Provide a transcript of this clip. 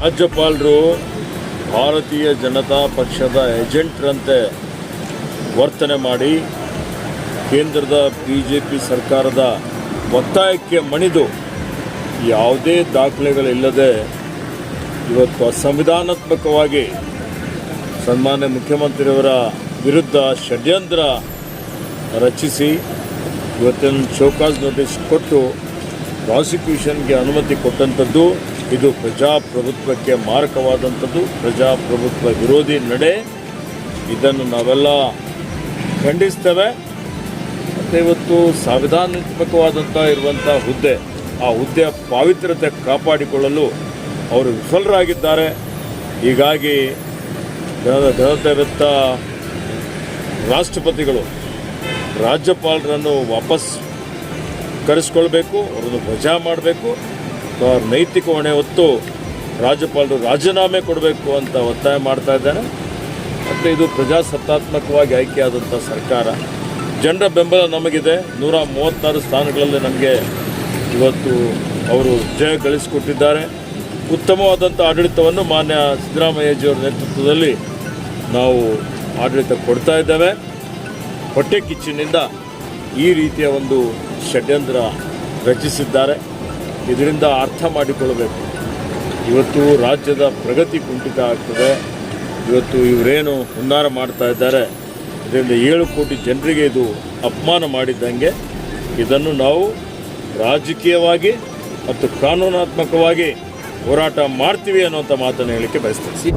ರಾಜ್ಯಪಾಲರು ಭಾರತೀಯ ಜನತಾ ಪಕ್ಷದ ಏಜೆಂಟ್ರಂತೆ ವರ್ತನೆ ಮಾಡಿ ಕೇಂದ್ರದ BJP ಸರ್ಕಾರದ ಒತ್ತಾಯಕ್ಕೆ ಮಣಿದು ಯಾವುದೇ ದಾಖಲೆಗಳಿಲ್ಲದೆ ಇವತ್ತು ಅಸಂವಿಧಾನಾತ್ಮಕವಾಗಿ ಸನ್ಮಾನ್ಯ ಮುಖ್ಯಮಂತ್ರಿಯವರ ವಿರುದ್ಧ ಷಡ್ಯಂತ್ರ ರಚಿಸಿ ಇವತ್ತಿನ ಶೋಕಾಸ್ ನೋಟಿಸ್ ಕೊಟ್ಟು ಪ್ರಾಸಿಕ್ಯೂಷನ್ಗೆ ಅನುಮತಿ ಕೊಟ್ಟಂಥದ್ದು ಇದು ಪ್ರಜಾಪ್ರಭುತ್ವಕ್ಕೆ ಮಾರಕವಾದಂಥದ್ದು, ಪ್ರಜಾಪ್ರಭುತ್ವ ವಿರೋಧಿ ನಡೆ. ಇದನ್ನು ನಾವೆಲ್ಲ ಖಂಡಿಸ್ತೇವೆ. ಮತ್ತು ಇವತ್ತು ಸಂವಿಧಾನಾತ್ಮಕವಾದಂಥ ಇರುವಂಥ ಹುದ್ದೆ, ಆ ಹುದ್ದೆಯ ಪಾವಿತ್ರ್ಯತೆ ಕಾಪಾಡಿಕೊಳ್ಳಲು ಅವರು ವಿಫಲರಾಗಿದ್ದಾರೆ. ಹೀಗಾಗಿ ಘನತೆವೆತ್ತ ರಾಷ್ಟ್ರಪತಿಗಳು ರಾಜ್ಯಪಾಲರನ್ನು ವಾಪಸ್ ಕರೆಸ್ಕೊಳ್ಬೇಕು, ಅವರನ್ನು ವಜಾ ಮಾಡಬೇಕು, ಅವ್ರ ನೈತಿಕ ಹೊಣೆ ಹೊತ್ತು ರಾಜ್ಯಪಾಲರು ರಾಜೀನಾಮೆ ಕೊಡಬೇಕು ಅಂತ ಒತ್ತಾಯ ಮಾಡ್ತಾ ಇದ್ದಾರೆ. ಮತ್ತು ಇದು ಪ್ರಜಾಸತ್ತಾತ್ಮಕವಾಗಿ ಆಯ್ಕೆಯಾದಂಥ ಸರ್ಕಾರ. ಜನರ ಬೆಂಬಲ ನಮಗಿದೆ. 136 ಸ್ಥಾನಗಳಲ್ಲಿ ನಮಗೆ ಇವತ್ತು ಅವರು ಜಯ ಗಳಿಸಿಕೊಟ್ಟಿದ್ದಾರೆ. ಉತ್ತಮವಾದಂಥ ಆಡಳಿತವನ್ನು ಮಾನ್ಯ ಸಿದ್ದರಾಮಯ್ಯಜಿಯವರ ನೇತೃತ್ವದಲ್ಲಿ ನಾವು ಆಡಳಿತ ಕೊಡ್ತಾ ಇದ್ದೇವೆ. ಹೊಟ್ಟೆ ಕಿಚ್ಚಿನಿಂದ ಈ ರೀತಿಯ ಒಂದು ಷಡ್ಯಂತ್ರ ರಚಿಸಿದ್ದಾರೆ. ಇದರಿಂದ ಅರ್ಥ ಮಾಡಿಕೊಳ್ಳಬೇಕು, ಇವತ್ತು ರಾಜ್ಯದ ಪ್ರಗತಿ ಕುಂಠಿತ ಆಗ್ತದೆ. ಇವತ್ತು ಇವರೇನು ಹುನ್ನಾರ ಮಾಡ್ತಾ ಇದ್ದಾರೆ, ಇದರಿಂದ 7 ಕೋಟಿ ಜನರಿಗೆ ಇದು ಅಪಮಾನ ಮಾಡಿದ್ದಂಗೆ. ಇದನ್ನು ನಾವು ರಾಜಕೀಯವಾಗಿ ಮತ್ತು ಕಾನೂನಾತ್ಮಕವಾಗಿ ಹೋರಾಟ ಮಾಡ್ತೀವಿ ಅನ್ನುವಂಥ ಮಾತನ್ನು ಹೇಳಲಿಕ್ಕೆ ಬಯಸ್ತೀನಿ.